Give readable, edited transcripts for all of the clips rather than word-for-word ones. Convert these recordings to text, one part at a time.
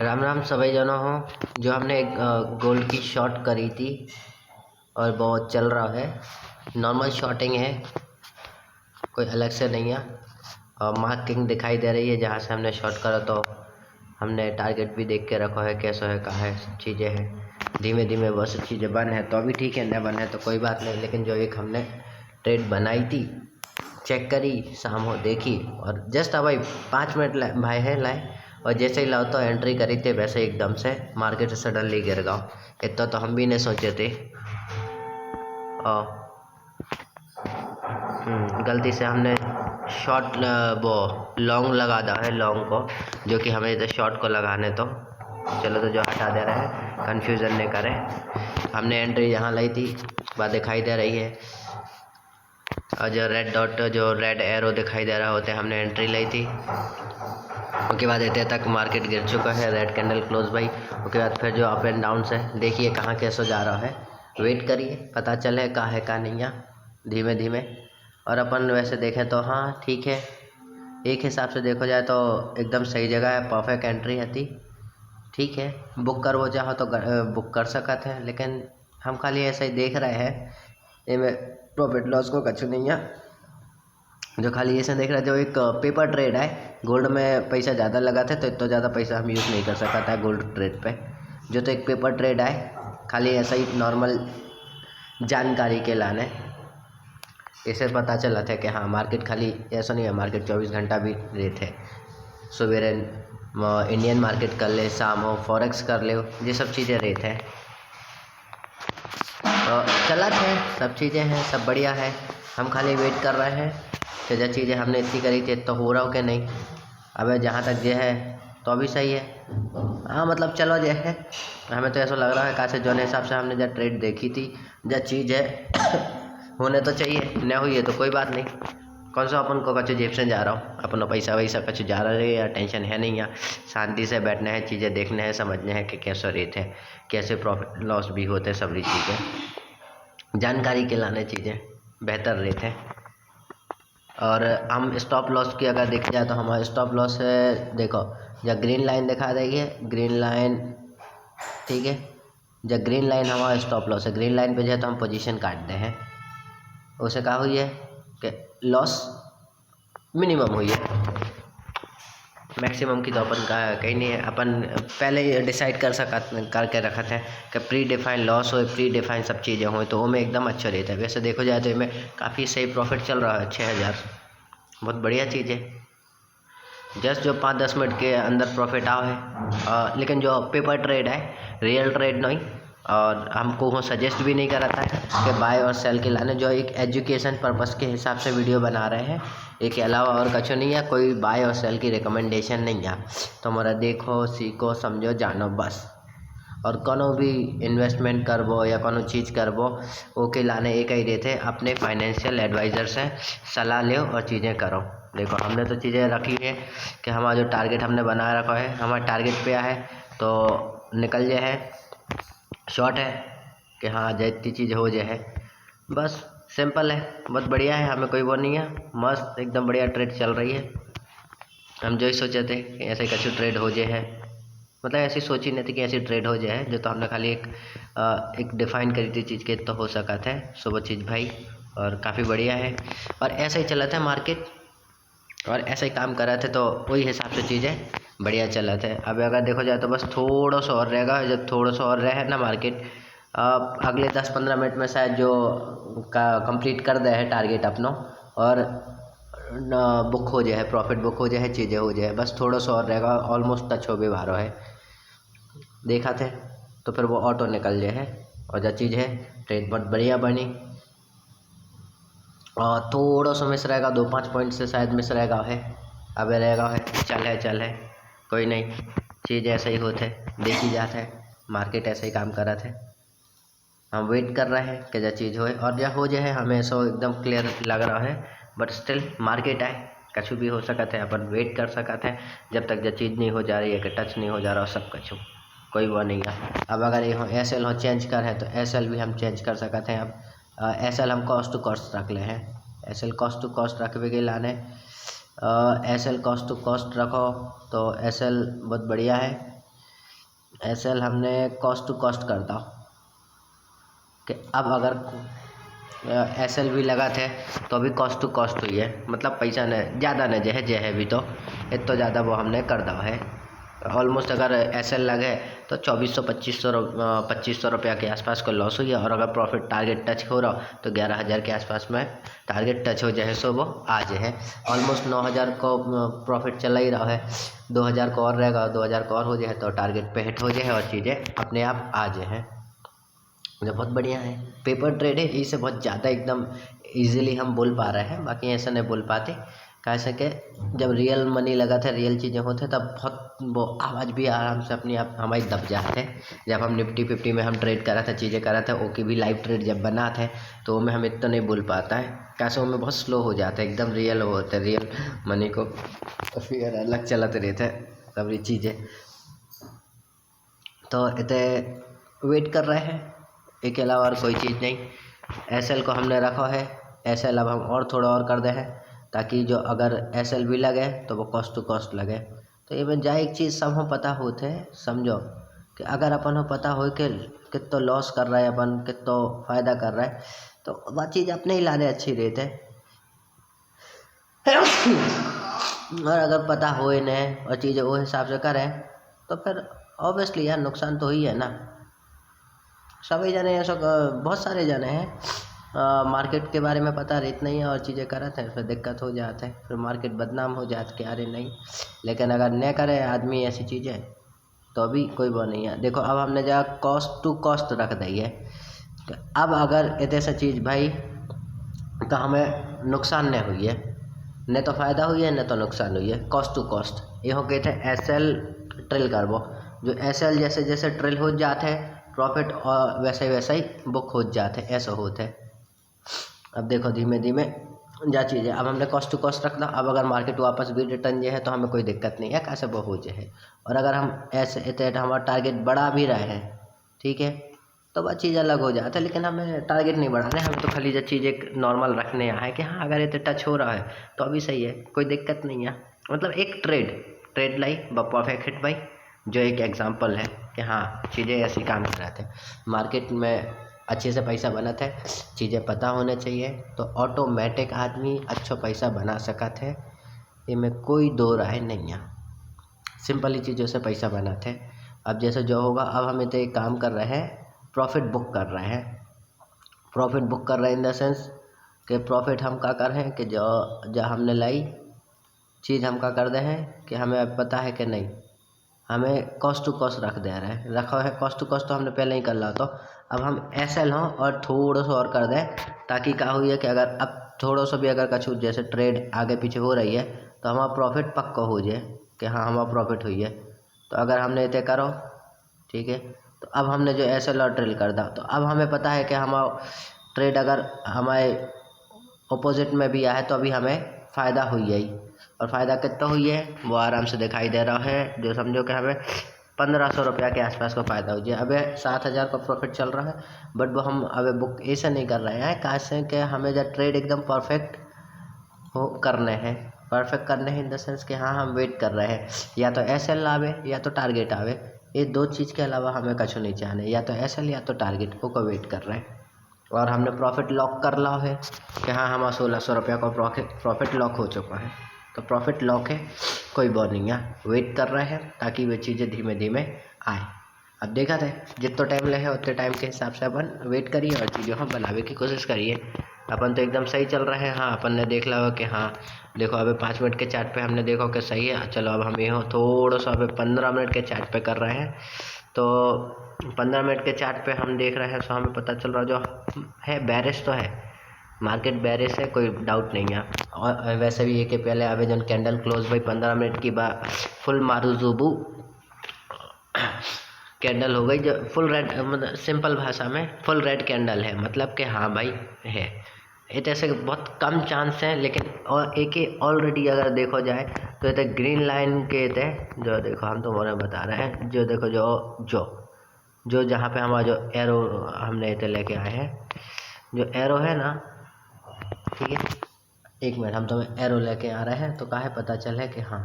राम राम सभी जनों हो। जो हमने एक गोल्ड की शॉट करी थी और बहुत चल रहा है। नॉर्मल शॉटिंग है, कोई अलग से नहीं है। और मार्किंग दिखाई दे रही है जहाँ से हमने शॉट करा, तो हमने टारगेट भी देख के रखा है कैसा है कहाँ है, सब चीज़ें हैं। धीमे धीमे बस चीज़ें बन है तो अभी ठीक है, न बन है तो कोई बात नहीं। लेकिन जो एक हमने ट्रेड बनाई थी, चेक करी, शाम हो देखी और जस्ट भाई 5 मिनट भाई है लाए, और जैसे ही लाओ तो एंट्री करी थी वैसे ही एकदम से मार्केट सडनली गिर गया। इतना तो हम भी नहीं सोचे थे। और गलती से हमने शॉर्ट वो लॉन्ग लगा दा है, लॉन्ग को, जो कि हमें तो शॉर्ट को लगाने तो चलो तो जो हटा दे रहे हैं, कन्फ्यूज़न नहीं करें। हमने एंट्री यहाँ ली थी, बात दिखाई दे रही है, और जो रेड डॉट जो रेड एरो दिखाई दे रहा होते हमने एंट्री ली थी। उसके बाद इतने तक मार्केट गिर चुका है, रेड कैंडल क्लोज भाई। उसके बाद फिर जो अप एंड डाउन से देखिए कहाँ कैसे जा रहा है, वेट करिए पता चले कहाँ है कहाँ नहीं है, धीमे धीमे। और अपन वैसे देखें तो हाँ ठीक है, एक हिसाब से देखो जाए तो एकदम सही जगह है, परफेक्ट एंट्री है। ठीक है, बुक करवो चाहो तो बुक कर सकते हैं, लेकिन हम खाली ऐसे ही देख रहे हैं, इनमें प्रॉफिट लॉस को कछु नहीं है। जो खाली ऐसे देख रहे थे, जो एक पेपर ट्रेड है, गोल्ड में पैसा ज़्यादा लगा था तो इतना ज़्यादा पैसा हम यूज़ नहीं कर सकता था गोल्ड ट्रेड पे। जो तो एक पेपर ट्रेड है, खाली ऐसा ही नॉर्मल जानकारी के लाने, इसे पता चला था कि हाँ मार्केट खाली ऐसा नहीं है, मार्केट 24 घंटा भी रेट है। सवेरे इंडियन मार्केट कर ले, शाम हो फॉरेक्स कर ले, ये सब चीज़ें रेट है। तो चला है, सब चीज़ें हैं, सब बढ़िया है। हम खाली वेट कर रहे हैं कि जो चीज़ें हमने इतनी करी थी तो हो रहा हो कि नहीं। अब जहाँ तक जो है तो अभी सही है। हाँ मतलब चलो जो है, हमें तो ऐसा लग रहा है कैसे जो हिसाब से हमने जो ट्रेड देखी थी, जो चीज़ है होने तो चाहिए, न हुई है तो कोई बात नहीं। कौन सा अपन को कच्चे जेब से जा रहा हूँ, अपना पैसा वैसा कच्चे जा रहा है या टेंशन है नहीं, या शांति से बैठना है, चीज़ें देखना है, समझना है कि कैसा रेट है, कैसे प्रॉफिट लॉस भी होते हैं, सभी चीज़ें जानकारी के लाने चीज़ें बेहतर रेट है। और हम स्टॉप लॉस की अगर देखा जाए तो हमारा स्टॉप लॉस है, देखो जब ग्रीन लाइन दिखा रही है, ग्रीन लाइन ठीक है, जब ग्रीन लाइन हमारा स्टॉप लॉस है, ग्रीन लाइन पे जो है तो हम पोजीशन काटते हैं, उसे कहा हुई है कि लॉस मिनिमम हुई है, मैक्सिमम की तो अपन का कहीं नहीं है। अपन पहले ही डिसाइड करके रखा था कि प्री डिफाइन लॉस हो, प्री डिफाइन सब चीज़ें हों, तो वो में एकदम अच्छा रहता है। वैसे देखो जाए तो इसमें काफ़ी सही प्रॉफिट चल रहा है, 6000, बहुत बढ़िया चीज़ है। जस्ट जो 5-10 मिनट के अंदर प्रॉफिट आओ है। लेकिन जो पेपर ट्रेड है, रियल ट्रेड नहीं। और हमको वो सजेस्ट भी नहीं करा था कि बाय और सेल के लाने, जो एक एजुकेशन पर्पस के हिसाब से वीडियो बना रहे हैं, एक के अलावा और कुछ नहीं है। कोई बाय और सेल की रिकमेंडेशन नहीं है, तो हमारा देखो सीखो समझो जानो बस। और कोनो भी इन्वेस्टमेंट करबो या कोनो चीज़ करबो, वो के लाने एक ही रहते, अपने फाइनेंशियल एडवाइज़र से सलाह लो और चीज़ें करो। देखो हमने तो चीज़ें रखी है कि हमारा जो टारगेट हमने बनाए रखा है, हमारा टारगेट पे है तो निकल जाए है, शॉर्ट है कि हाँ जितनी चीज़ हो जाए है, बस सिंपल है, बहुत बढ़िया है। हमें कोई वो नहीं है, मस्त एकदम बढ़िया ट्रेड चल रही है। हम जो ही सोचे थे कि ऐसे कछु ट्रेड हो जाए है, मतलब ऐसी सोची नहीं थी कि ऐसी ट्रेड हो जाए, जो तो हमने खाली एक डिफ़ाइन करी थी चीज़ के तो हो सका था सुबह चीज़ भाई, और काफ़ी बढ़िया है। और ऐसा ही चला था मार्केट, और ऐसा ही काम कर रहे थे, तो वही हिसाब से चीज़ें बढ़िया चल रहे थे। अब अगर देखो जाए तो बस थोड़ा सा और रहेगा, जब थोड़ा सा और रहे ना मार्केट, अगले 10-15 मिनट में शायद जो कंप्लीट कर दे है टारगेट अपना, और बुक हो जाए, प्रॉफिट बुक हो जाए, चीज़ें हो जाए, बस थोड़ा सा और रहेगा, ऑलमोस्ट टच हो भी बारो है देखा थे, तो फिर वो ऑटो निकल जाए है। और जो चीज़ है ट्रेड बहुत बढ़िया बनी, और थोड़ा सा मिस रहेगा, 2-5 पॉइंट से शायद मिस रहेगा है, अब रहेगा है, चल है कोई नहीं, चीज़ ऐसे ही होते देखी जाते है, मार्केट ऐसे ही काम कर रहे थे। हम वेट कर रहे हैं कि जो चीज़ होए, और जो हो जाए हमें ऐसा एकदम क्लियर लग रहा है, बट स्टिल मार्केट है, कछु भी हो सकता है, अपन वेट कर सकते हैं जब तक जो चीज़ नहीं हो जा रही है, कि टच नहीं हो जा रहा, सब कछु कोई वो नहीं है। अब अगर ये एस एल हो चेंज कर है तो एस एल भी हम चेंज कर सकते हैं। अब एस एल हम कॉस्ट टू कॉस्ट रख ले हैं, S L cost to cost रखवे के लाने, S L cost to cost रखो तो एस एल बहुत बढ़िया है। एसएल हमने कॉस्ट टू कॉस्ट कर दो कि अब अगर एसएल भी लगा थे तो अभी कॉस्ट टू कॉस्ट हुई है, मतलब पैसा न ज़्यादा न जे है भी तो इतना ज़्यादा वो हमने कर दो है। ऑलमोस्ट अगर एसएल लगे तो 2400-2500 रुपया के आसपास का लॉस हुई है, और अगर प्रॉफिट टारगेट टच हो रहा तो 11,000 के आसपास में टारगेट टच हो जाए सो वो आ जाए। ऑलमोस्ट 9,000 को प्रॉफिट चला ही रहा है, 2,000 को और रहेगा, 2,000 को और हो जाए तो टारगेट पे हिट हो जाए और चीज़ें अपने आप आ जाए। मुझे बहुत बढ़िया है। पेपर ट्रेड है, इसे बहुत ज़्यादा एकदम इजीली हम बोल पा रहे हैं, बाकी ऐसा नहीं बोल पाते। कैसे कि जब रियल मनी लगा था, रियल चीज़ें होते तब बहुत वो आवाज़ भी आराम से अपनी आप हमारी दब जाते। जब हम निफ्टी 50 में हम ट्रेड करा था, चीज़ें करा था, ओके भी लाइव ट्रेड जब बना थे तो में हम इतना नहीं बोल पाता है। कैसे वो में बहुत स्लो हो जाता है, एकदम रियल होते रियल मनी को फिर अलग चलाते रहते तब ये चीज़ें। तो इतने वेट कर रहे हैं, एक के अलावा और कोई चीज़ नहीं। एसएल को हमने रखा है, एसएल अब हम और थोड़ा और कर दे हैं ताकि जो अगर एसएल भी लगे तो वो कॉस्ट टू कॉस्ट लगे। तो ये में जा एक चीज़ सब हम पता होते समझो कि अगर अपन को पता हो कि कितना लॉस कर रहा है अपन, कितना फ़ायदा कर रहा है, तो वह चीज़ अपने ही लाने अच्छी रहते। और अगर पता हो ही नहीं और चीज़ें वो हिसाब से करें तो फिर ऑब्वियसली यार नुकसान तो ही है ना। सभी जने ऐसा बहुत सारे जने हैं मार्केट के बारे में पता रहता नहीं है और चीज़ें करते हैं, फिर दिक्कत हो जाते हैं, फिर मार्केट बदनाम हो जाते कि अरे नहीं। लेकिन अगर न करे आदमी ऐसी चीज़ें तो अभी कोई वो नहीं है। देखो अब हमने जहाँ कॉस्ट टू कॉस्ट रख दी है, अब अगर ऐसा चीज़ भाई तो हमें नुकसान नहीं हुई है, न तो फ़ायदा हुई है न तो नुकसान हुई है। कॉस्ट टू कॉस्ट ये हो कहते हैं एसएल ट्रिल करबो, जो एसएल जैसे जैसे ट्रिल हो जाते हैं प्रॉफिट और वैसे ही बुक हो जाते हैं, ऐसा होता है। अब देखो धीमे धीमे जा चीज़ है, अब हमने कॉस्ट टू कॉस्ट रखना। अब अगर मार्केट वापस भी रिटर्न जो है तो हमें कोई दिक्कत नहीं है, कैसे वो हो जाए। और अगर हम ऐसे हमारा टारगेट बढ़ा भी रहे हैं, ठीक है, तो वह चीज़ अलग हो जाता है। लेकिन हमें टारगेट नहीं बढ़ाना है, हम तो खाली जो चीज़ एक नॉर्मल रखने आए कि हाँ अगर ये टच हो रहा है तो अभी सही है, कोई दिक्कत नहीं है। मतलब एक ट्रेड लाई परफेक्ट हिट भाई, जो एक एग्जांपल है कि हाँ चीज़ें ऐसी काम कर रहे थे, मार्केट में अच्छे से पैसा बना था, चीज़ें पता होने चाहिए तो ऑटोमेटिक आदमी अच्छा पैसा बना सकता है। इनमें कोई दो राय नहीं है, सिंपल ही चीज़ों से पैसा बनाते हैं। अब जैसे जो होगा, अब हम इतने एक काम कर रहे हैं, प्रॉफिट बुक कर रहे हैं। प्रॉफिट बुक कर रहे हैं इन द सेंस कि प्रॉफिट हम क्या कर रहे हैं कि जो हमने लाई चीज़ हम क्या कर दे हैं कि हमें अब पता है कि नहीं, हमें कॉस्ट टू कॉस्ट रख दे रहे हैं, रखा है कॉस्ट टू कॉस्ट तो हमने पहले ही कर ला। तो अब हम एसएल हों और थोड़ा सा और कर दें ताकि क्या हुई है कि अगर अब थोड़ा सा भी अगर कछु जैसे ट्रेड आगे पीछे हो रही है तो हमारा प्रॉफिट पक्का हो जाए कि हाँ हमारा प्रॉफिट हुई है। तो अगर हमने इतने करो, ठीक है, तो अब हमने जो एसएल और ट्रेल कर दा, तो अब हमें पता है कि हमारा ट्रेड अगर हमारे अपोजिट में भी आया है तो अभी हमें फ़ायदा हुई है। और फ़ायदा कितना हुई है वो आराम से दिखाई दे रहा है, जो समझो कि हमें 1,500 रुपया के आसपास का फ़ायदा हो जाए। अब 7,000 का प्रॉफिट चल रहा है, बट वो हम अब बुक ऐसे नहीं कर रहे हैं कैसे कि हमें जब ट्रेड एकदम परफेक्ट हो करने हैं, परफेक्ट करने हैं इन द सेंस कि हाँ हम वेट कर रहे हैं या तो एसएल आवे या तो टारगेट आवे, ये दो चीज़ के अलावा हमें कछु नहीं चाहने, या तो एसएल या तो टारगेट को वेट कर रहे हैं। और हमने प्रॉफिट लॉक कर ला है कि हाँ हमारा 1,600 रुपया का प्रॉफिट लॉक हो चुका है, तो प्रॉफिट लॉक है, कोई बात नहीं है, वेट कर रहे हैं ताकि वे चीज़ें धीमे धीमे आए। अब देखा था जितना टाइम लगे उतने टाइम के हिसाब से अपन वेट करिए और चीज़ों हम बनावे की कोशिश करिए। अपन तो एकदम सही चल रहे हैं। हाँ अपन ने देख ला कि हाँ देखो अभी 5 मिनट के चार्ट पे हमने देखो कि सही है। चलो अब हम ये थोड़ा सा अभी 15 मिनट के चार्ट पे कर रहे हैं, तो 15 मिनट के चार्ट पे हम देख रहे हैं तो हमें पता चल रहा जो है बेरिश तो है, मार्केट बेरिश है, कोई डाउट नहीं है। और वैसे भी ये कि पहले अभी जो कैंडल क्लोज भाई 15 मिनट की बाद फुल मारुजुबू कैंडल हो गई, जो फुल रेड, मतलब सिंपल भाषा में फुल रेड कैंडल है, मतलब कि हाँ भाई है। ये ऐसे बहुत कम चांस है, लेकिन और एक ही ऑलरेडी अगर देखो जाए तो ये ग्रीन लाइन के थे, जो देखो हम तुम्हारे बता रहे हैं, जो देखो जो जहाँ पे हमारा जो एरो हमने इतने लेके आए हैं, जो एरो है ना, ठीक है, एक मिनट हम तुम्हें एरो लेके आ रहे हैं तो काहे पता चले कि हाँ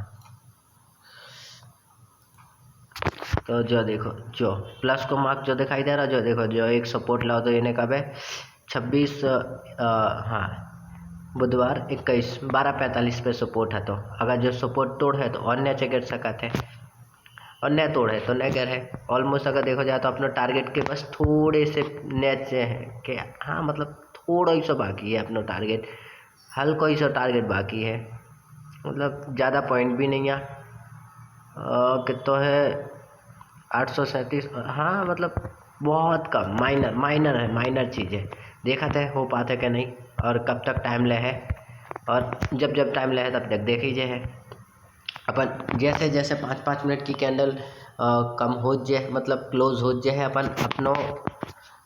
तो जो देखो जो प्लस को मार्क जो दिखाई दे रहा जो देखो जो एक सपोर्ट लाओ तो इन्हें कब है 26 हाँ बुधवार 21 12:45 पे सपोर्ट है। तो अगर जो सपोर्ट तोड़ है तो और नीचे गिर सकते हैं और न तोड़ है तो न गिर है। ऑलमोस्ट अगर देखो जाए तो अपने टारगेट के बस थोड़े से नीचे है कि हाँ मतलब थोड़ा ही सा बाकी है अपना टारगेट, हल्का ही सा टारगेट बाकी है, मतलब ज़्यादा पॉइंट भी नहीं है। कितना है 837। हाँ मतलब बहुत कम, माइनर है, माइनर चीज़ है। देखा था हो पाते कि नहीं और कब तक टाइम ले है, और जब टाइम ले है तब तक देख लीजिए है अपन जैसे जैसे 5-5 मिनट की कैंडल कम हो जाए मतलब क्लोज हो जाए अपन अपनो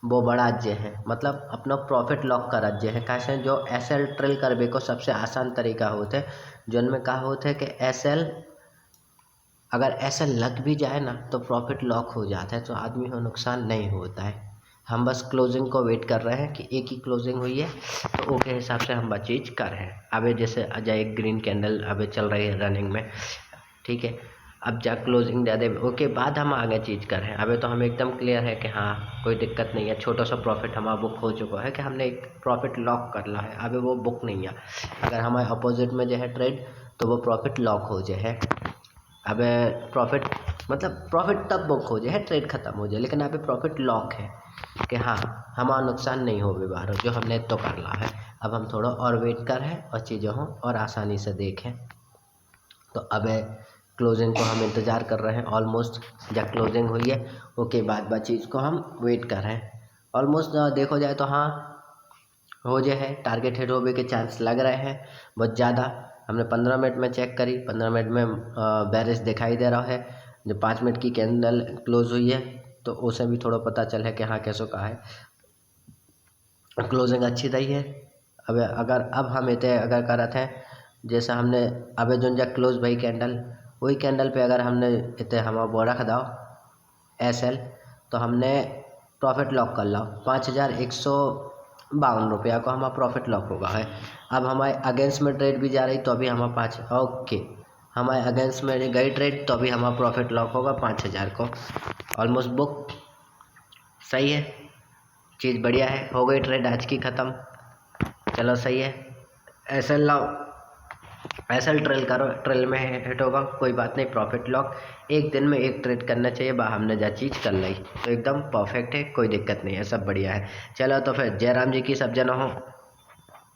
वो बढ़ा जे है मतलब अपना प्रॉफिट लॉक करा जे है। कैसे जो एसएल ट्रेल करबे को सबसे आसान तरीका होते है जिनमें कहा होता है कि एसएल अगर ऐसा लग भी जाए ना तो प्रॉफिट लॉक हो जाता है, तो आदमी को नुकसान नहीं होता है। हम बस क्लोजिंग को वेट कर रहे हैं कि एक ही क्लोजिंग हुई है तो ओके हिसाब से हम बात चीज़ कर रहे हैं। अभी जैसे अजय एक ग्रीन कैंडल अभी चल रही है रनिंग में, ठीक है, अब जा क्लोजिंग दे दे ओके बाद हम आगे चीज़ कर रहे हैं। अभी तो हम एकदम क्लियर है कि हाँ कोई दिक्कत नहीं है, छोटा सा प्रॉफिट हमारा बुक हो चुका है कि हमने एक प्रॉफिट लॉक कर ला है, अभी वो बुक नहीं है। अगर हमारे अपोजिट में जो है ट्रेड तो वो प्रॉफिट लॉक हो जाए है। अब प्रॉफिट मतलब प्रॉफिट तब बुक हो जाए ट्रेड ख़त्म हो जाए, लेकिन यहाँ पे प्रॉफिट लॉक है कि हाँ हमारा नुकसान नहीं हो बाहर जो हमने तो कर ला है। अब हम थोड़ा और वेट कर हैं और चीज़ें हों और आसानी से देखें। तो अब क्लोजिंग को हम इंतज़ार कर रहे हैं, ऑलमोस्ट जब क्लोजिंग हुई है ओके बाद चीज़ को हम वेट कर रहे हैं। ऑलमोस्ट देखो जाए तो हाँ हो जाए है, टारगेट हिट होने के चांस लग रहे हैं बहुत ज़्यादा। हमने 15 मिनट में चेक करी, 15 मिनट में बैरिश दिखाई दे रहा है। जब 5 मिनट की कैंडल क्लोज हुई है तो उसे भी थोड़ा पता चल है कि हाँ कैसो का है, क्लोजिंग अच्छी रही है। अब हम इतने अगर कर रहे थे जैसा हमने अब जो जब क्लोज भाई कैंडल वही कैंडल पे अगर हमने इतने हम वो रख दो एसएल तो हमने प्रॉफिट लॉक कर लो 5,152 रुपया को हमारा प्रॉफिट लॉक होगा है। अब हमारे अगेंस्ट में ट्रेड भी जा रही तो अभी हमारा 5 ओके हमारे अगेंस्ट में गई ट्रेड तो अभी हमारा प्रॉफिट लॉक होगा 5,000 को। ऑलमोस्ट बुक सही है, चीज़ बढ़िया है, हो गई ट्रेड आज की ख़त्म। चलो सही है, एसएल लाओ, एसएल ट्रेल करो, ट्रेल में हिट होगा कोई बात नहीं, प्रॉफिट लॉक एक दिन में एक ट्रेड करना चाहिए। हमने जो चीज़ कर ली तो एकदम परफेक्ट है, कोई दिक्कत नहीं है, सब बढ़िया है। चलो तो फिर जय राम जी की सब जना हो।